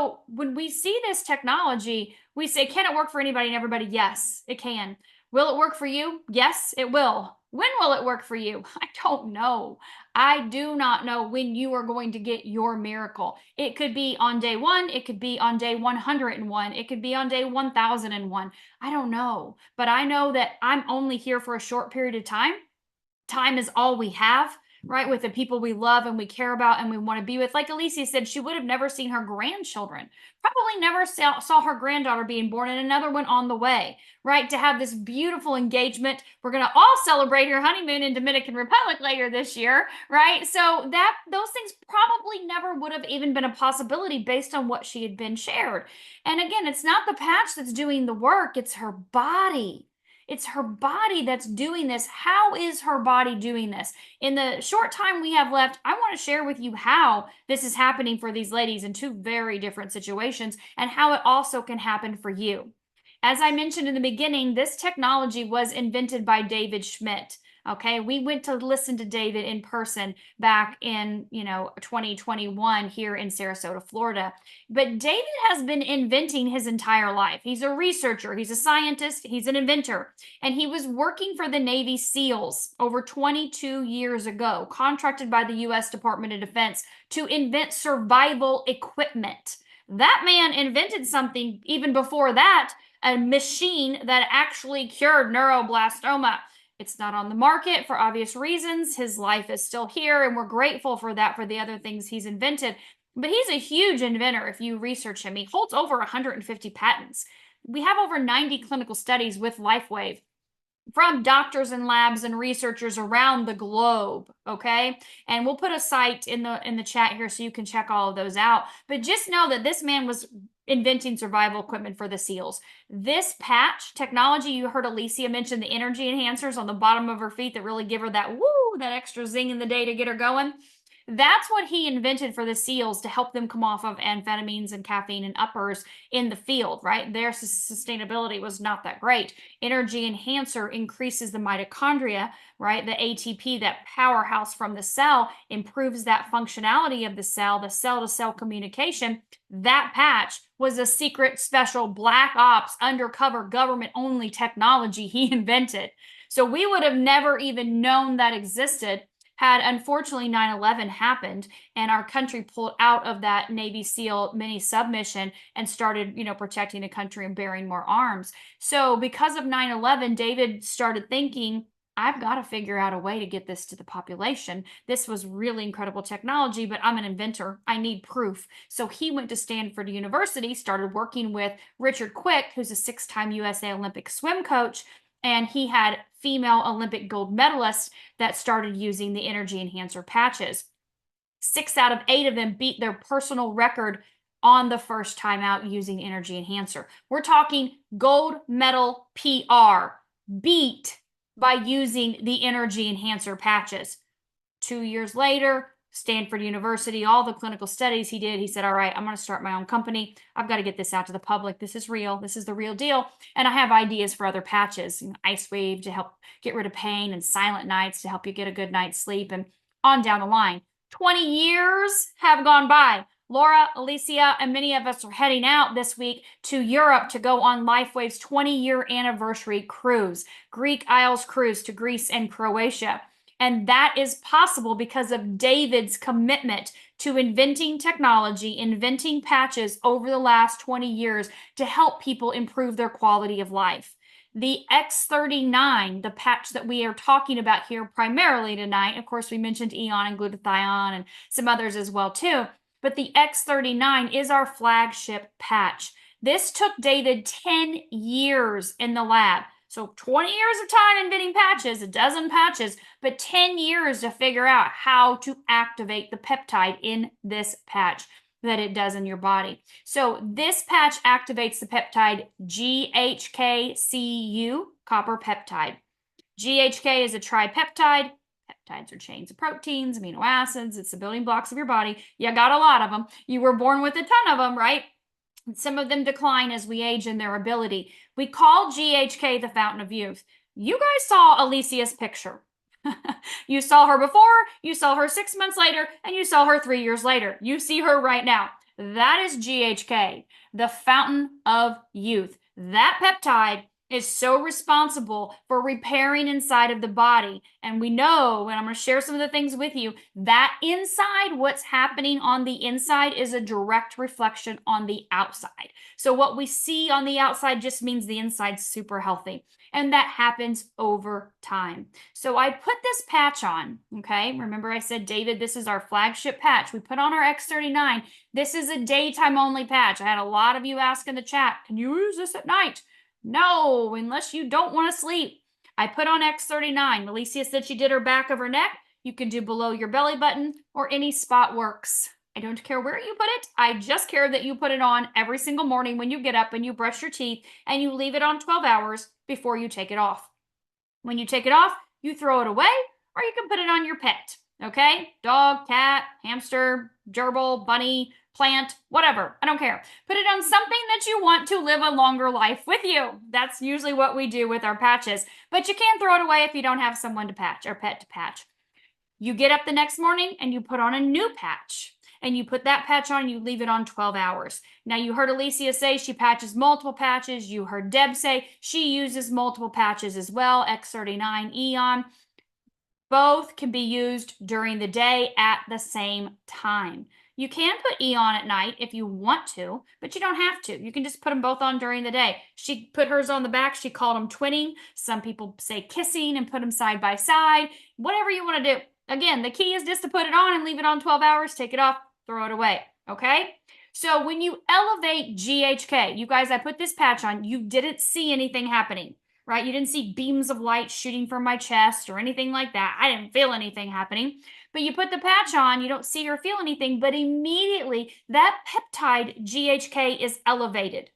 So when we see this technology, we say, can it work for anybody and everybody? Yes, it can. Will it work for you? Yes, it will. When will it work for you? I don't know. I do not know when you are going to get your miracle. It could be on day one. It could be on day 101. It could be on day 1001. I don't know. But I know that I'm only here for a short period of time. Time is all we have, right? With the people we love and we care about and we want to be with. Like Alicia said, she would have never seen her grandchildren, probably never saw her granddaughter being born and another one on the way, right? To have this beautiful engagement. We're going to all celebrate her honeymoon in Dominican Republic later this year, right? So that those things probably never would have even been a possibility based on what she had been shared. And again, it's not the patch that's doing the work, it's her body. It's her body that's doing this. How is her body doing this? In the short time we have left, I want to share with you how this is happening for these ladies in two very different situations and how it also can happen for you. As I mentioned in the beginning, this technology was invented by David Schmidt. Okay, we went to listen to David in person back in 2021 here in Sarasota, Florida. But David has been inventing his entire life. He's a researcher, he's a scientist, he's an inventor, and he was working for the Navy SEALs over 22 years ago, contracted by the U.S. Department of Defense to invent survival equipment. That man invented something even before that, a machine that actually cured neuroblastoma. It's not on the market for obvious reasons. His life is still here, and we're grateful for that, for the other things he's invented. But he's a huge inventor if you research him. He holds over 150 patents. We have over 90 clinical studies with Lifewave from doctors and labs and researchers around the globe, okay? And we'll put a site in the chat here so you can check all of those out. But just know that this man was inventing survival equipment for the SEALs. This patch technology, you heard Alicia mention the energy enhancers on the bottom of her feet that really give her that woo, that extra zing in the day to get her going. That's what he invented for the SEALs to help them come off of amphetamines and caffeine and uppers in the field, right? Their sustainability was not that great. Energy enhancer increases the mitochondria, right? The ATP, that powerhouse from the cell, improves that functionality of the cell-to-cell communication. That patch was a secret, special, black ops, undercover, government-only technology he invented. So we would have never even known that existed had unfortunately 9/11 happened and our country pulled out of that Navy SEAL mini submission and started, protecting the country and bearing more arms. So because of 9/11, David started thinking, I've got to figure out a way to get this to the population. This was really incredible technology, but I'm an inventor. I need proof. So he went to Stanford University, started working with Richard Quick, who's a 6-time USA Olympic swim coach, and he had female Olympic gold medalists that started using the energy enhancer patches. 6 out of 8 of them beat their personal record on the first time out using energy enhancer. We're talking gold medal PR beat by using the energy enhancer patches. 2 years later, Stanford University, all the clinical studies he did, he said, all right, I'm going to start my own company. I've got to get this out to the public. This is real. This is the real deal. And I have ideas for other patches, Ice Wave to help get rid of pain, and Silent Nights to help you get a good night's sleep, and on down the line. 20 years have gone by. Laura, Alicia, and many of us are heading out this week to Europe to go on Lifewave's 20-year anniversary cruise, Greek Isles cruise to Greece and Croatia. And that is possible because of David's commitment to inventing technology, inventing patches over the last 20 years to help people improve their quality of life. The X39, the patch that we are talking about here primarily tonight, of course, we mentioned Eon and glutathione and some others as well too, but the X39 is our flagship patch. This took David 10 years in the lab. So 20 years of time inventing patches, a dozen patches, but 10 years to figure out how to activate the peptide in this patch that it does in your body. So this patch activates the peptide GHKCU, copper peptide. GHK is a tripeptide. Peptides are chains of proteins, amino acids. It's the building blocks of your body. You got a lot of them. You were born with a ton of them, right? Some of them decline as we age in their ability. We call GHK the fountain of youth. You guys saw Alicia's picture. You saw her before, you saw her 6 months later, and you saw her 3 years later. You see her right now. That is GHK, the fountain of youth. That peptide is so responsible for repairing inside of the body. And we know, and I'm going to share some of the things with you, that inside, what's happening on the inside is a direct reflection on the outside. So what we see on the outside just means the inside's super healthy. And that happens over time. So I put this patch on, okay? Remember I said, David, this is our flagship patch. We put on our X39. This is a daytime only patch. I had a lot of you ask in the chat, can you use this at night? No, unless you don't want to sleep. I put on X39. Alicia said she did her back of her neck. You can do below your belly button or any spot works. I don't care where you put it. I just care that you put it on every single morning when you get up and you brush your teeth and you leave it on 12 hours before you take it off. When you take it off, you throw it away or you can put it on your pet. Okay? Dog, cat, hamster, gerbil, bunny, plant, whatever. I don't care. Put it on something that you want to live a longer life with you. That's usually what we do with our patches. But you can't throw it away if you don't have someone to patch or pet to patch. You get up the next morning and you put on a new patch. And you put that patch on, you leave it on 12 hours. Now, you heard Alicia say she patches multiple patches. You heard Deb say she uses multiple patches as well, X39 Eon. Both can be used during the day at the same time. You can put Eon at night if you want to, but you don't have to. You can just put them both on during the day. She put hers on the back. She called them twinning. Some people say kissing and put them side by side. Whatever you want to do. Again, the key is just to put it on and leave it on 12 hours, take it off, throw it away, okay? So when you elevate GHK, you guys, I put this patch on, you didn't see anything happening, right? You didn't see beams of light shooting from my chest or anything like that. I didn't feel anything happening. But you put the patch on, you don't see or feel anything, but immediately that peptide GHK is elevated,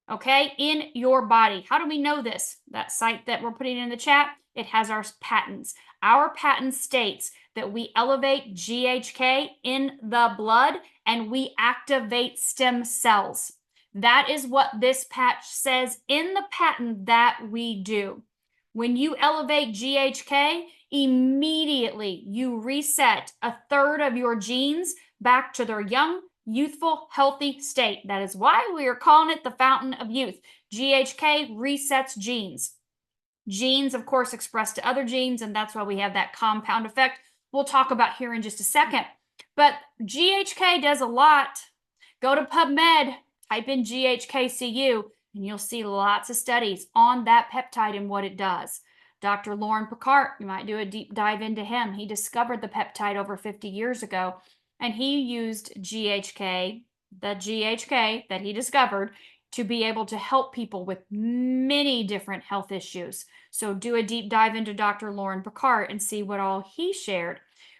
okay, in your body. How do we know this? That site that we're putting in the chat, it has our patents. Our patent states that we elevate GHK in the blood and we activate stem cells. That is what this patch says in the patent that we do. When you elevate GHK, immediately you reset a third of your genes back to their young, youthful, healthy state. That is why we are calling it the fountain of youth. GHK resets genes. Genes, of course, express to other genes, and that's why we have that compound effect we'll talk about here in just a second. But GHK does a lot. Go to PubMed, type in GHKCU, and you'll see lots of studies on that peptide and what it does. Dr. Lauren Picard, you might do a deep dive into him. He discovered the peptide over 50 years ago, and he used GHK, the GHK that he discovered, to be able to help people with many different health issues. So do a deep dive into Dr. Lauren Picard and see what all he shared.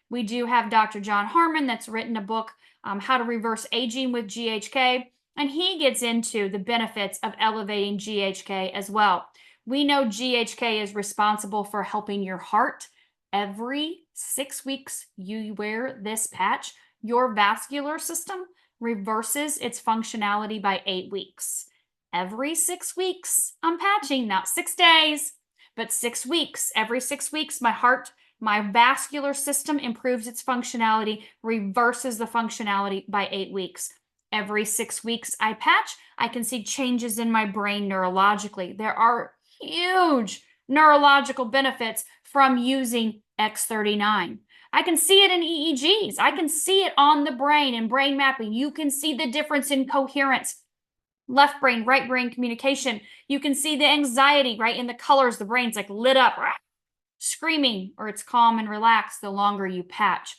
We do have Dr. John Harmon that's written a book, How to Reverse Aging with GHK, and he gets into the benefits of elevating GHK as well. We know GHK is responsible for helping your heart. Every 6 weeks you wear this patch, your vascular system reverses its functionality by 8 weeks. Every 6 weeks, I'm patching, not 6 days, but 6 weeks. Every 6 weeks, my heart, my vascular system improves its functionality, reverses the functionality by 8 weeks. Every 6 weeks I patch, I can see changes in my brain neurologically. There are huge neurological benefits from using X39. I can see it in EEGs. I can see it on the brain in brain mapping. You can see the difference in coherence, left brain, right brain communication. You can see the anxiety, right, in the colors. The brain's like lit up, screaming, or it's calm and relaxed the longer you patch.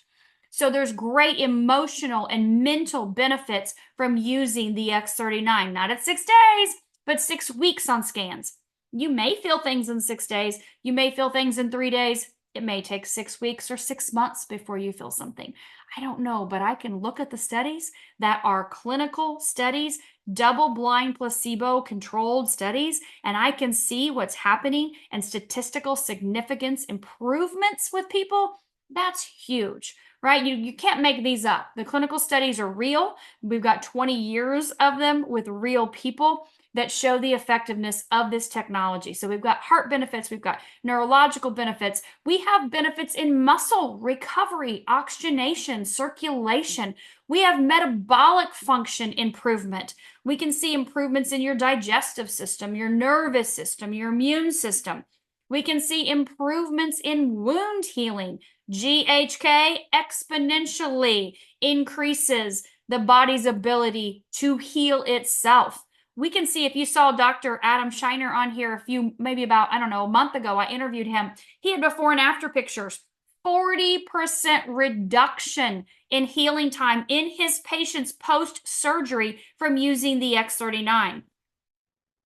So there's great emotional and mental benefits from using the X39, not at 6 days, but 6 weeks on scans. You may feel things in 6 days. You may feel things in 3 days. It may take 6 weeks or 6 months before you feel something. I don't know, but I can look at the studies that are clinical studies, double-blind placebo-controlled studies, and I can see what's happening and statistical significance improvements with people That's huge, right? You can't make these up. The clinical studies are real. We've got 20 years of them with real people that show the effectiveness of this technology. So we've got heart benefits, we've got neurological benefits, we have benefits in muscle recovery, oxygenation, circulation. We have metabolic function improvement. We can see improvements in your digestive system, your nervous system, your immune system. We can see improvements in wound healing. GHK exponentially increases the body's ability to heal itself. We can see, if you saw Dr. Adam Shiner on here maybe about, I don't know, a month ago, I interviewed him. He had before and after pictures, 40% reduction in healing time in his patients post-surgery from using the X39.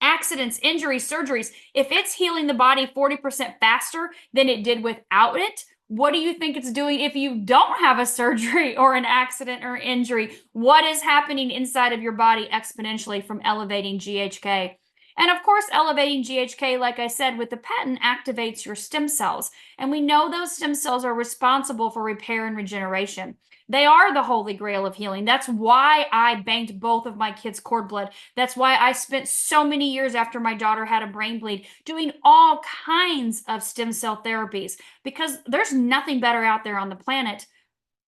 Accidents, injuries, surgeries, if it's healing the body 40% faster than it did without it, what do you think it's doing if you don't have a surgery or an accident or injury? What is happening inside of your body exponentially from elevating GHK? And of course, elevating GHK, like I said, with the patent, activates your stem cells. And we know those stem cells are responsible for repair and regeneration. They are the holy grail of healing. That's why I banked both of my kids' cord blood. That's why I spent so many years after my daughter had a brain bleed doing all kinds of stem cell therapies, because there's nothing better out there on the planet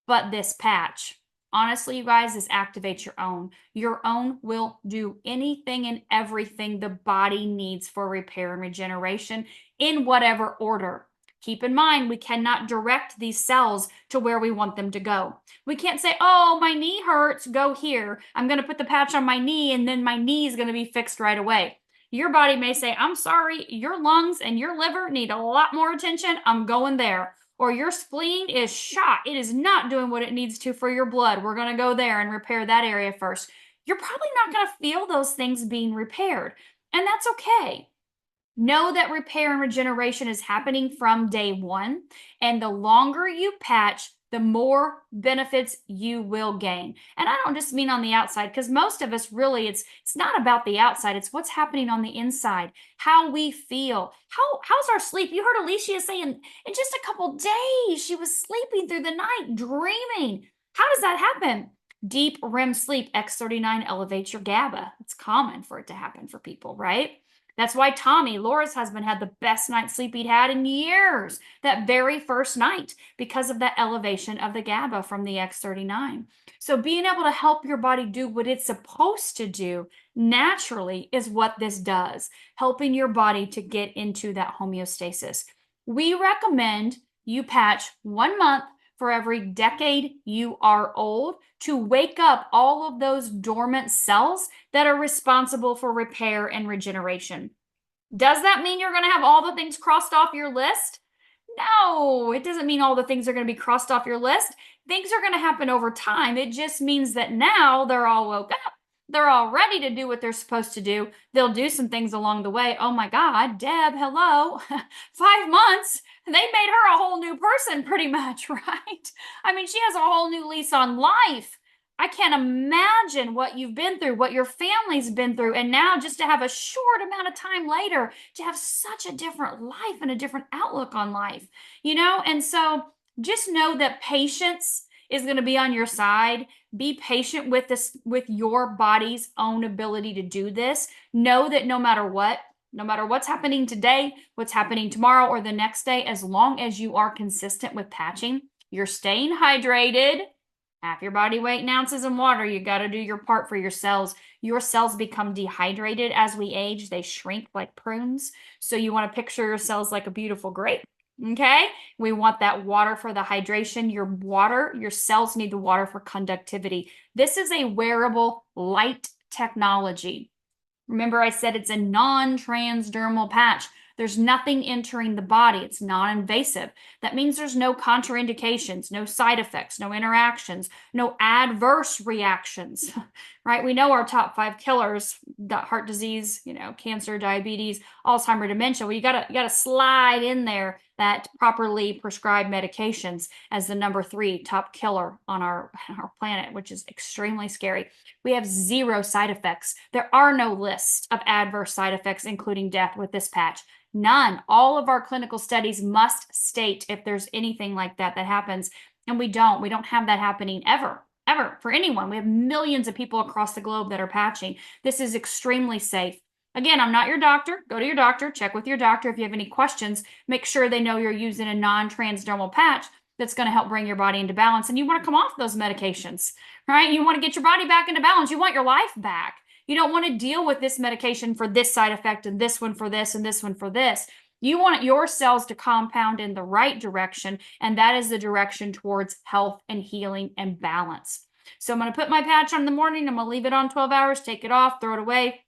but this patch. Honestly, you guys, this activates your own. Your own will do anything and everything the body needs for repair and regeneration in whatever order. Keep in mind, we cannot direct these cells to where we want them to go. We can't say, oh, my knee hurts, go here. I'm going to put the patch on my knee, and then my knee is going to be fixed right away. Your body may say, I'm sorry, your lungs and your liver need a lot more attention. I'm going there. Or your spleen is shot. It is not doing what it needs to for your blood. We're going to go there and repair that area first. You're probably not going to feel those things being repaired, and that's okay. Know that repair and regeneration is happening from day one, and the longer you patch, the more benefits you will gain. And I don't just mean on the outside, because most of us really, it's not about the outside, it's what's happening on the inside, how we feel. How's our sleep? You heard Alicia saying in just a couple days she was sleeping through the night, dreaming. How does that happen? Deep REM sleep, X39 elevates your GABA. It's common for it to happen for people, right? That's why Tommy, Laura's husband, had the best night's sleep he'd had in years that very first night, because of that elevation of the GABA from the X39. So being able to help your body do what it's supposed to do naturally is what this does, helping your body to get into that homeostasis. We recommend you patch 1 month for every decade you are old, to wake up all of those dormant cells that are responsible for repair and regeneration. Does that mean you're going to have all the things crossed off your list? No, it doesn't mean all the things are going to be crossed off your list. Things are going to happen over time. It just means that now they're all woke up. They're all ready to do what they're supposed to do. They'll do some things along the way. Oh my God, Deb, hello. 5 months. They made her a whole new person pretty much, right? I mean, she has a whole new lease on life. I can't imagine what you've been through, what your family's been through. And now just to have a short amount of time later, to have such a different life and a different outlook on life, And so just know that patience is going to be on your side. Be patient with this, with your body's own ability to do this. Know that no matter what's happening today, what's happening tomorrow or the next day, as long as you are consistent with patching, you're staying hydrated, half your body weight in ounces in water, you got to do your part for your cells. Your cells become dehydrated as we age. They shrink like prunes. So you want to picture your cells like a beautiful grape. Okay, we want that water for the hydration. Your cells need the water for conductivity. This is a wearable light technology. Remember, I said it's a non-transdermal patch. There's nothing entering the body. It's non-invasive. That means there's no contraindications, no side effects, no interactions, no adverse reactions, right? We know our top 5 killers, got heart disease, cancer, diabetes, Alzheimer, dementia. Well, you gotta slide in there that properly prescribed medications as the number 3 top killer on our planet, which is extremely scary. We have 0 side effects. There are no lists of adverse side effects, including death, with this patch. None. All of our clinical studies must state if there's anything like that that happens. And we don't. We don't have that happening ever for anyone. We have millions of people across the globe that are patching. This is extremely safe. Again, I'm not your doctor. Go to your doctor, check with your doctor. If you have any questions, make sure they know you're using a non-transdermal patch that's going to help bring your body into balance. And you want to come off those medications, right? You want to get your body back into balance. You want your life back. You don't want to deal with this medication for this side effect and this one for this and this one for this. You want your cells to compound in the right direction, and that is the direction towards health and healing and balance. So I'm going to put my patch on in the morning. I'm going to leave it on 12 hours, take it off, throw it away.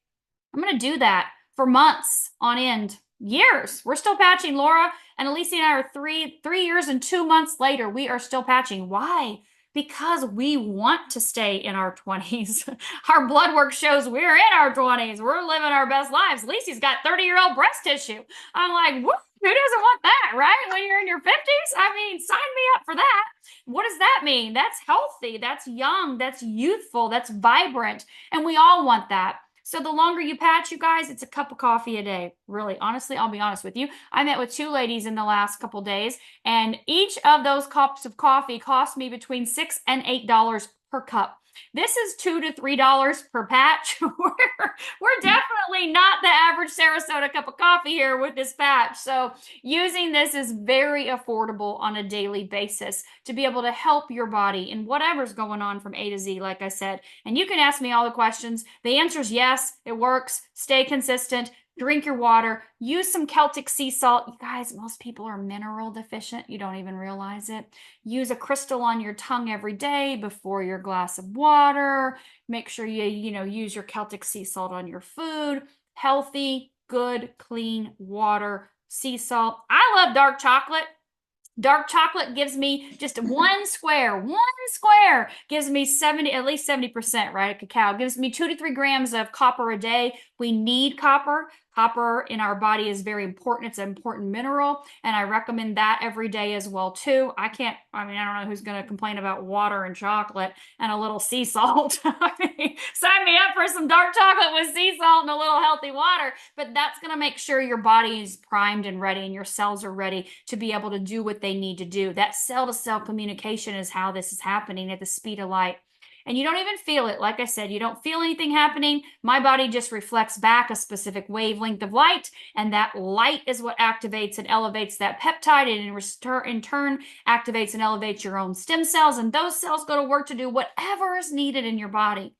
I'm going to do that for months on end, years. We're still patching, Laura and Alicia and I are 3 years and 2 months later. We are still patching. Why? Because we want to stay in our 20s. Our blood work shows we're in our 20s. We're living our best lives. Lisi's got 30-year-old breast tissue. I'm like, who doesn't want that, right? When you're in your 50s? I mean, sign me up for that. What does that mean? That's healthy. That's young. That's youthful. That's vibrant. And we all want that. So the longer you patch, you guys, it's a cup of coffee a day. Really, honestly, I'll be honest with you. I met with 2 ladies in the last couple days, and each of those cups of coffee cost me between $6 and $8 per cup. This is $2 to $3 per patch. We're definitely not the average Sarasota cup of coffee here with this patch. So using this is very affordable on a daily basis to be able to help your body in whatever's going on from A to Z, like I said. And you can ask me all the questions. The answer is yes, it works. Stay consistent. Drink your water. Use some Celtic sea salt. You guys, most people are mineral deficient. You don't even realize it. Use a crystal on your tongue every day before your glass of water. Make sure you use your Celtic sea salt on your food. Healthy, good, clean water, sea salt. I love dark chocolate. Dark chocolate gives me just one square gives me at least 70%, right? A cacao gives me 2 to 3 grams of copper a day. We need copper. Copper in our body is very important. It's an important mineral, and I recommend that every day as well too. I don't know who's going to complain about water and chocolate and a little sea salt. Sign me up for some dark chocolate with sea salt and a little healthy water, but that's going to make sure your body is primed and ready and your cells are ready to be able to do what they need to do. That cell-to-cell communication is how this is happening at the speed of light. And you don't even feel it. Like I said, you don't feel anything happening. My body just reflects back a specific wavelength of light, and that light is what activates and elevates that peptide, and in turn activates and elevates your own stem cells, and those cells go to work to do whatever is needed in your body.